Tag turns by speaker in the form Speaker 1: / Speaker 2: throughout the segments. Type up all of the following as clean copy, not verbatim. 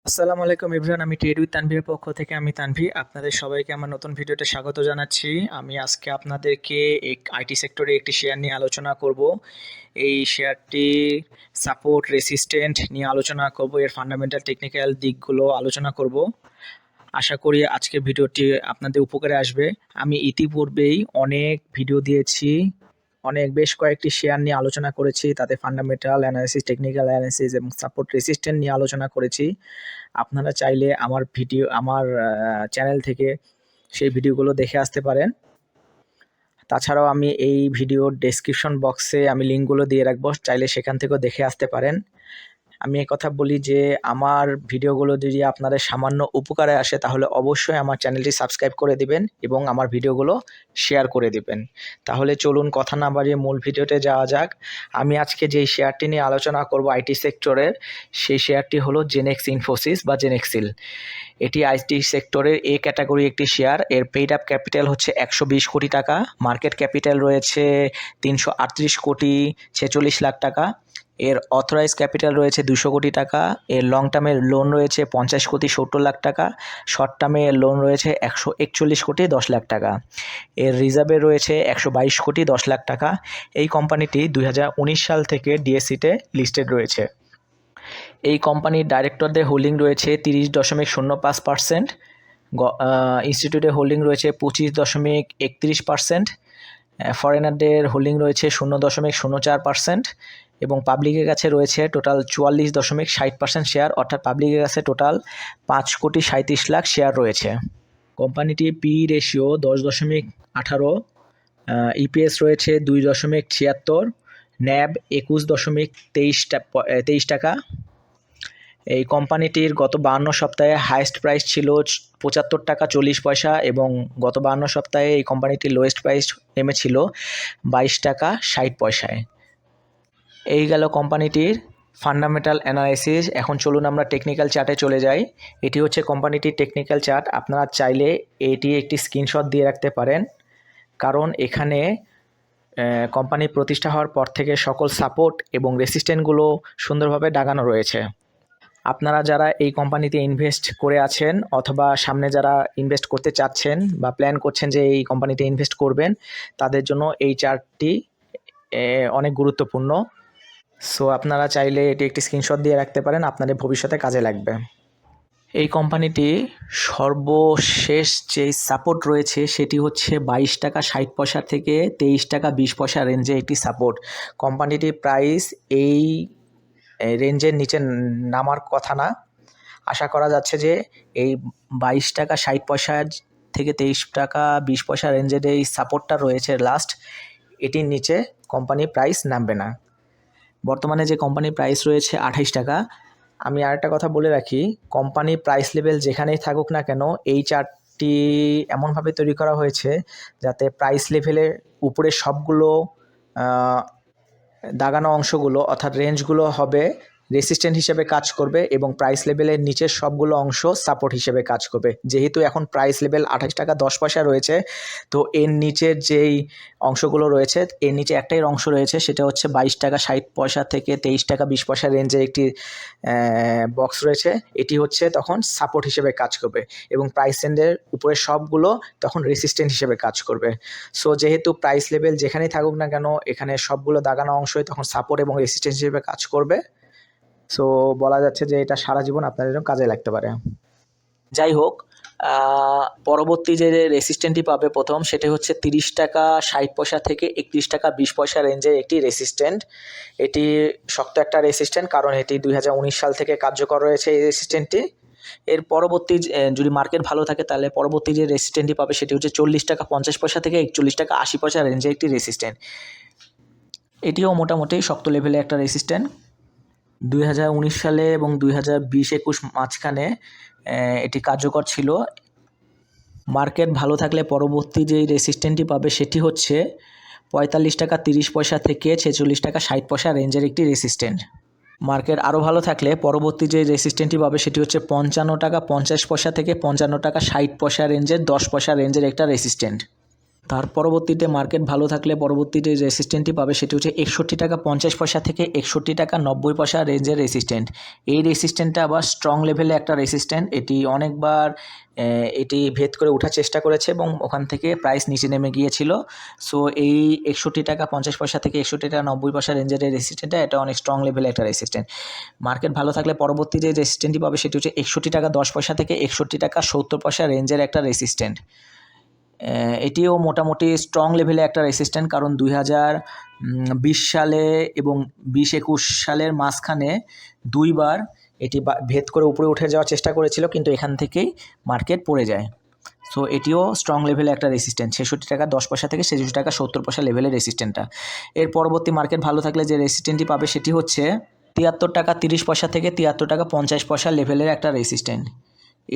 Speaker 1: আসসালামু আলাইকুম এভরিওয়ান, আমি ট্রেড উইথ তানভীরের পক্ষ থেকে আমি তানভীর। আপনাদের সবাইকে আমার নতুন ভিডিওতে স্বাগত জানাচ্ছি। আমি আজকে আপনাদেরকে আইটি সেক্টরে একটি শেয়ার নিয়ে আলোচনা করব। এই শেয়ারটি সাপোর্ট রেসিস্ট্যান্ট নিয়ে আলোচনা করব, এর ফান্ডামেন্টাল টেকনিক্যাল দিকগুলো আলোচনা করব। আশা করি আজকের ভিডিওটি আপনাদের উপকারে আসবে। আমি ইতিপূর্বেই অনেক ভিডিও দিয়েছি, বেশ কয়েকটি শেয়ার নিয়ে আলোচনা করেছি, তাতে ফান্ডামেন্টাল অ্যানালিসিস, টেকনিক্যাল অ্যানালিসিস এবং সাপোর্ট রেসিস্ট্যান্ট নিয়ে আলোচনা করেছি। আপনারা চাইলে আমার চ্যানেল থেকে সেই ভিডিওগুলো দেখে আসতে পারেন। তাছাড়াও আমি এই ভিডিওর ডেসক্রিপশন বক্সে আমি লিঙ্কগুলো দিয়ে রাখবো, চাইলে সেখান থেকেও দেখে আসতে পারেন। আমি কথা বলি যে আমার ভিডিওগুলো যদি আপনাদের সামান্য উপকারে আসে তাহলে অবশ্যই আমার চ্যানেলটি সাবস্ক্রাইব করে দিবেন এবং আমার ভিডিওগুলো শেয়ার করে দিবেন। তাহলে চলুন কথা না বাড়িয়ে মূল ভিডিওতে যাওয়া যাক। আমি আজকে যেই শেয়ারটি নিয়ে আলোচনা করব আইটি সেক্টরের, সেই শেয়ারটি হলো জেনেক্স ইনফোসিস বা জেনেক্সিল। এটি আইটি সেক্টরের এ ক্যাটাগরি একটি শেয়ার। এর পেইড আপ ক্যাপিটাল হচ্ছে 120 কোটি টাকা, মার্কেট ক্যাপিটাল রয়েছে 338 কোটি 46 লাখ টাকা। এর অথরাইজ ক্যাপিটাল রয়েছে 200 কোটি টাকা। এর লং টার্মের লোন রয়েছে 50 কোটি 70 লাখ টাকা। শর্ট টার্মের লোন রয়েছে 141 কোটি 10 লাখ টাকা। এর রিজার্ভে রয়েছে 122 কোটি 10 লাখ টাকা। এই কোম্পানিটি 2019 সাল থেকে ডিএসসিতে লিস্টেড রয়েছে। এই কোম্পানির ডাইরেক্টরদের হোল্ডিং রয়েছে 30.05%, ইনস্টিটিউটের হোল্ডিং রয়েছে 25.31%, ফরেনারদের হোল্ডিং রয়েছে 0.04% এবং পাবলিকের কাছে রয়েছে টোটাল 44.60% শেয়ার, অর্থাৎ পাবলিকের কাছে টোটাল 5 কোটি 37 লাখ শেয়ার রয়েছে। কোম্পানিটির পি রেশিও 10.18, ইপিএস রয়েছে 2.76, ন্যাব 21.23 টাকা। এই কোম্পানিটির গত 52 সপ্তাহে হাইয়েস্ট প্রাইস ছিল 75 টাকা 40 পয়সা এবং গত 52 সপ্তাহে এই কোম্পানিটির লোয়েস্ট প্রাইস নেমেছিল 22 টাকা 60 পয়সায়। এই গেল কোম্পানিটির ফান্ডামেন্টাল অ্যানালাইসিস। এখন চলুন আমরা টেকনিক্যাল চার্টে চলে যাই। এটি হচ্ছে কোম্পানিটির টেকনিক্যাল চার্ট। আপনারা চাইলে এটি একটি স্ক্রিনশট দিয়ে রাখতে পারেন, কারণ এখানে কোম্পানি প্রতিষ্ঠা হওয়ার পর থেকে সকল সাপোর্ট এবং রেসিস্ট্যান্টগুলো সুন্দরভাবে দাগানো রয়েছে। আপনারা যারা এই কোম্পানিতে ইনভেস্ট করে আছেন অথবা সামনে যারা ইনভেস্ট করতে চাচ্ছেন বা প্ল্যান করছেন যে এই কোম্পানিতে ইনভেস্ট করবেন, তাদের জন্য এই চার্টটি অনেক গুরুত্বপূর্ণ। সো আপনারা চাইলে এটি একটি স্ক্রিনশট দিয়ে রাখতে পারেন, আপনাদের ভবিষ্যতে কাজে লাগবে। এই কোম্পানিটি সর্বশেষ যে সাপোর্ট রয়েছে সেটি হচ্ছে 22 টাকা 60 পয়সা থেকে 23 টাকা 20 পয়সা রেঞ্জে একটি সাপোর্ট। কোম্পানিটির প্রাইস এই রেঞ্জের নিচে নামার কথা না। আশা করা যাচ্ছে যে এই 22 টাকা 60 পয়সা থেকে 23 টাকা 20 পয়সা রেঞ্জের এই সাপোর্টটা রয়েছে লাস্ট, এটির নিচে কোম্পানির প্রাইস নামবে না। বর্তমানে যে কোম্পানির প্রাইস রয়েছে 28 টাকা। আমি আরেকটা কথা বলে রাখি, কোম্পানির প্রাইস লেভেল যেখানেই থাকুক না কেন, এই চার্টটি এমনভাবে তৈরি করা হয়েছে যাতে প্রাইস লেভেলের উপরে সবগুলো দাগানো অংশগুলো অর্থাৎ রেঞ্জগুলো হবে রেসিস্ট্যান্ট হিসেবে কাজ করবে এবং প্রাইস লেভেলের নিচের সবগুলো অংশ সাপোর্ট হিসেবে কাজ করবে। যেহেতু এখন প্রাইস লেভেল 28 টাকা 10 পয়সা রয়েছে, তো এর নিচের যেই অংশগুলো রয়েছে, এর নিচে একটাই অংশ রয়েছে, সেটা হচ্ছে 22 টাকা 60 পয়সা থেকে 23 টাকা 20 পয়সা রেঞ্জের একটি বক্স রয়েছে। এটি হচ্ছে তখন সাপোর্ট হিসেবে কাজ করবে এবং প্রাইস রেঞ্জের উপরে সবগুলো তখন রেসিস্ট্যান্ট হিসেবে কাজ করবে। সো যেহেতু প্রাইস লেভেল যেখানেই থাকুক না কেন, এখানে সবগুলো দাগানো অংশই তখন সাপোর্ট এবং রেসিস্ট্যান্ট হিসেবে কাজ করবে। সো বলা যাচ্ছে যে এটা সারা জীবন আপনাদের জন্য কাজে লাগতে পারে। যাই হোক, পরবর্তী যে রেসিস্ট্যান্টটি পাবে প্রথম, সেটি হচ্ছে 30 টাকা 60 পয়সা থেকে 31 টাকা 20 পয়সা রেঞ্জের একটি রেসিস্ট্যান্ট। এটি শক্ত একটা রেসিস্ট্যান্ট, কারণ এটি 2019 সাল থেকে কার্যকর রয়েছে এই রেসিস্ট্যান্টটি। এর পরবর্তী যদি মার্কেট ভালো থাকে তাহলে পরবর্তী যে রেসিস্ট্যান্টটি পাবে সেটি হচ্ছে 40 টাকা 50 পয়সা থেকে 41 টাকা 80 পয়সা রেঞ্জের একটি রেসিস্ট্যান্ট। এটিও মোটামুটি শক্ত লেভেলে একটা রেসিস্ট্যান্ট। 2019 সালে এবং 2020-21 মাঝখানে এটি কার্যকর ছিল। মার্কেট ভালো থাকলে পরবর্তী যে রেসিস্ট্যান্টটি পাবে সেটি হচ্ছে 45 টাকা 30 পয়সা থেকে 46 টাকা 60 পয়সা রেঞ্জের একটি রেসিস্ট্যান্ট। মার্কেট আরও ভালো থাকলে পরবর্তী যে রেসিস্ট্যান্টটি পাবে সেটি হচ্ছে 55 টাকা 50 পয়সা থেকে 55 টাকা 60 পয়সা রেঞ্জের 10 পয়সা রেঞ্জের একটা রেসিস্ট্যান্ট। তার পরবর্তীতে মার্কেট ভালো থাকলে পরবর্তীতে যে রেসিস্ট্যান্টটি পাবে সেটি হচ্ছে 61 টাকা 50 পয়সা থেকে 61 টাকা 90 পয়সা রেঞ্জের রেসিস্ট্যান্ট। এই রেসিস্ট্যান্টটা আবার স্ট্রং লেভেলে একটা রেসিস্ট্যান্ট। এটি অনেকবার এটি ভেদ করে ওঠার চেষ্টা করেছে এবং ওখান থেকে প্রাইস নিচে নেমে গিয়েছিল। সো এই 61 টাকা 50 পয়সা থেকে 61 টাকা 90 পয়সা রেঞ্জের এই রেসিস্ট্যান্টটা এটা অনেক স্ট্রং লেভেলে একটা রেসিস্ট্যান্ট। মার্কেট ভালো থাকলে পরবর্তী যে রেসিস্ট্যান্টটি পাবে সেটি হচ্ছে 61 টাকা 10 পয়সা থেকে 61 টাকা 70 পয়সা রেঞ্জের একটা রেসিস্ট্যান্ট। এটিও মোটামুটি স্ট্রং লেভেলে একটা রেসিস্ট্যান্ট, কারণ 2020 সালে এবং 20-21 সালের মাঝখানে দুইবার এটি ভেদ করে উপরে উঠে যাওয়ার চেষ্টা করেছিল, কিন্তু এখান থেকেই মার্কেট পড়ে যায়। সো এটিও স্ট্রং লেভেলে একটা রেসিস্ট্যান্ট, 66 টাকা 10 পয়সা থেকে 66 টাকা 70 পয়সা লেভেলের রেসিস্ট্যান্টটা। এর পরবর্তী মার্কেট ভালো থাকলে যে রেসিস্ট্যান্টটি পাবে সেটি হচ্ছে 73 টাকা 30 পয়সা থেকে 73 টাকা 50 পয়সা লেভেলের একটা রেসিস্ট্যান্ট।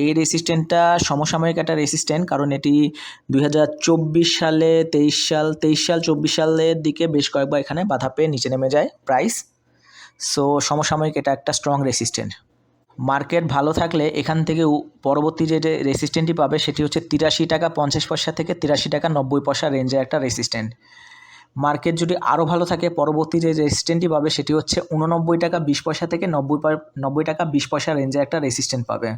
Speaker 1: এই রেসিস্ট্যান্টটা সমসাময়িক একটা রেসিস্ট্যান্ট, কারণ এটি 2024 সালে 23 সাল 24 সালের দিকে বেশ কয়েকবার এখানে বাধা পেয়ে নিচে নেমে যায় প্রাইস। সো সমসাময়িক এটা একটা স্ট্রং রেসিস্ট্যান্ট। মার্কেট ভালো থাকলে এখান থেকে পরবর্তী যে রেসিস্ট্যান্টটি পাবে সেটি হচ্ছে 83 টাকা 50 পয়সা থেকে 83 টাকা 90 পয়সা রেঞ্জের একটা রেসিস্ট্যান্ট। মার্কেট যদি আরও ভালো থাকে পরবর্তী যে রেসিস্ট্যান্টটি পাবে সেটি হচ্ছে 89 টাকা 20 পয়সা থেকে 90 টাকা 20 পয়সা রেঞ্জের একটা রেসিস্ট্যান্ট পাবে।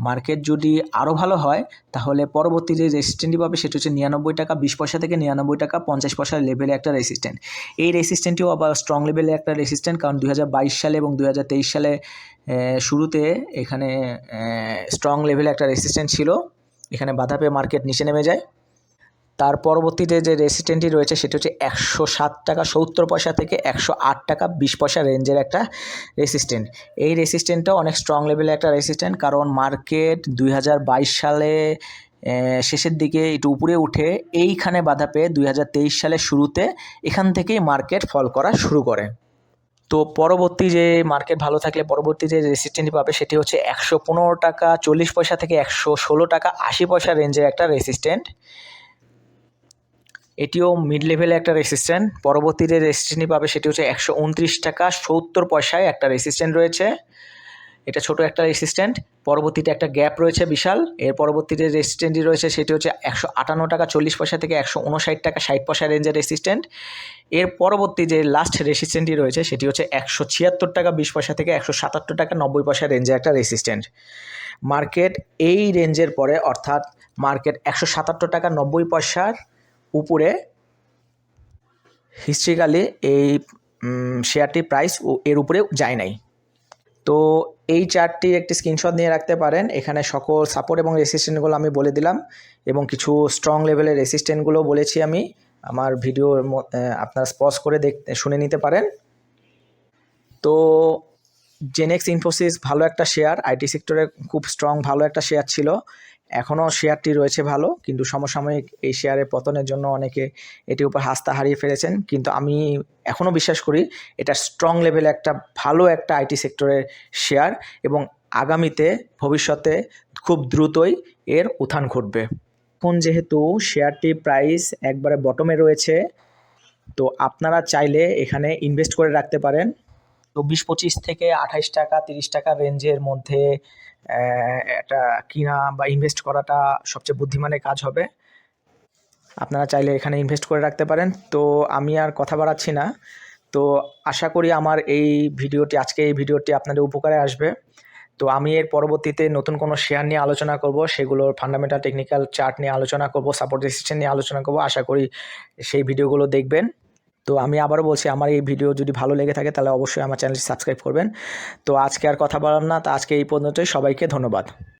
Speaker 1: মার্কেট যদি আরও ভালো হয় তাহলে পরবর্তী যে রেসিস্ট্যান্টটি পাবে সেটি হচ্ছে 99 টাকা 20 পয়সা থেকে 99 টাকা 50 পয়সা লেভেলে একটা রেসিস্ট্যান্ট। এই রেসিস্ট্যান্টটিও আবার স্ট্রং লেভেলে একটা রেসিস্ট্যান্ট, কারণ 2022 সালে এবং 2023 সালে শুরুতে এখানে স্ট্রং লেভেলে একটা রেসিস্ট্যান্ট ছিল, এখানে বাধা পেয়ে মার্কেট নিচে নেমে যায়। তার পরবর্তীতে যে রেসিস্ট্যান্টটি রয়েছে সেটি হচ্ছে 107 টাকা 70 পয়সা থেকে 108 টাকা 20 পয়সা রেঞ্জের একটা রেসিস্ট্যান্ট। এই রেসিস্ট্যান্টটাও অনেক স্ট্রং লেভেলে একটা রেসিস্ট্যান্ট, কারণ মার্কেট 2022 সালে শেষের দিকে একটু উপরে উঠে এইখানে বাধা পেয়ে 2023 সালের শুরুতে এখান থেকেই মার্কেট ফল করা শুরু করে। তো পরবর্তী যে মার্কেট ভালো থাকলে পরবর্তী যে রেসিস্ট্যান্টটি পাবে সেটি হচ্ছে 115 টাকা 40 পয়সা থেকে 116 টাকা 80 পয়সা রেঞ্জের একটা রেসিস্ট্যান্ট। এটিও মিড লেভেলে একটা রেসিস্ট্যান্ট। পরবর্তী যে রেসিস্ট্যান্টটি পাবে সেটি হচ্ছে 129 টাকা 70 পয়সায় একটা রেসিস্ট্যান্ট রয়েছে, এটা ছোট একটা রেসিস্ট্যান্ট। পরবর্তীতে একটা গ্যাপ রয়েছে বিশাল। এর পরবর্তী যে রেসিস্ট্যান্টটি রয়েছে সেটি হচ্ছে 158 টাকা 40 পয়সা থেকে 159 টাকা 60 পয়সা রেঞ্জের রেসিস্ট্যান্ট। এর পরবর্তী যে লাস্ট রেসিস্ট্যান্টটি রয়েছে সেটি হচ্ছে 176 টাকা 20 পয়সা থেকে 177 টাকা 90 পয়সা রেঞ্জের একটা রেসিস্ট্যান্ট। মার্কেট এই রেঞ্জের পরে অর্থাৎ মার্কেট 177 টাকা 90 পয়সার উপরে হিস্ট্রিক্যালি এই শেয়ারটির প্রাইস এর উপরে যায় নাই। তো এই চার্টটি একটি স্ক্রিনশট নিয়ে রাখতে পারেন, এখানে সকল সাপোর্ট এবং রেসিস্ট্যান্টগুলো আমি বলে দিলাম এবং কিছু স্ট্রং লেভেলের রেসিস্ট্যান্টগুলো বলেছি আমি আমার ভিডিওর আপনারা পজ করে শুনে নিতে পারেন। তো জেনেক্স ইনফোসিস ভালো একটা শেয়ার, আইটি সেক্টরে খুব স্ট্রং ভালো একটা শেয়ার ছিল, এখনও শেয়ারটি রয়েছে ভালো, কিন্তু সমসাময়িক এই শেয়ারের পতনের জন্য অনেকে এটির উপর আস্থা হারিয়ে ফেলেছেন, কিন্তু আমি এখনও বিশ্বাস করি এটা স্ট্রং লেভেলে একটা ভালো একটা আইটি সেক্টরের শেয়ার এবং আগামীতে ভবিষ্যতে খুব দ্রুতই এর উত্থান ঘটবে। এখন যেহেতু শেয়ারটি প্রাইস একবারে বটমে রয়েছে, তো আপনারা চাইলে এখানে ইনভেস্ট করে রাখতে পারেন। 24-25 থেকে 28 টাকা 30 টাকা রেঞ্জের মধ্যে এটা কিনা বা ইনভেস্ট করাটা সবচেয়ে বুদ্ধিমানের কাজ হবে। আপনারা চাইলে এখানে ইনভেস্ট করে রাখতে পারেন। তো আমি আর কথা বাড়াচ্ছি না, তো আশা করি আমার এই ভিডিওটি আপনাদের উপকারে আসবে। তো আমি এর পরবর্তীতে নতুন কোনো শেয়ার নিয়ে আলোচনা করব, সেগুলোর ফান্ডামেন্টাল টেকনিক্যাল চার্ট নিয়ে আলোচনা করব, সাপোর্ট রেজিস্ট্যান্স নিয়ে আলোচনা করব। আশা করি সেই ভিডিওগুলো দেখবেন। তো আমি আবারও বলছি, আমার এই ভিডিও যদি ভালো লেগে থাকে তাহলে অবশ্যই আমার চ্যানেলটি সাবস্ক্রাইব করবেন। তো আজকে আর কথা বললাম না, তো আজকে এই পর্যন্তই। সবাইকে ধন্যবাদ।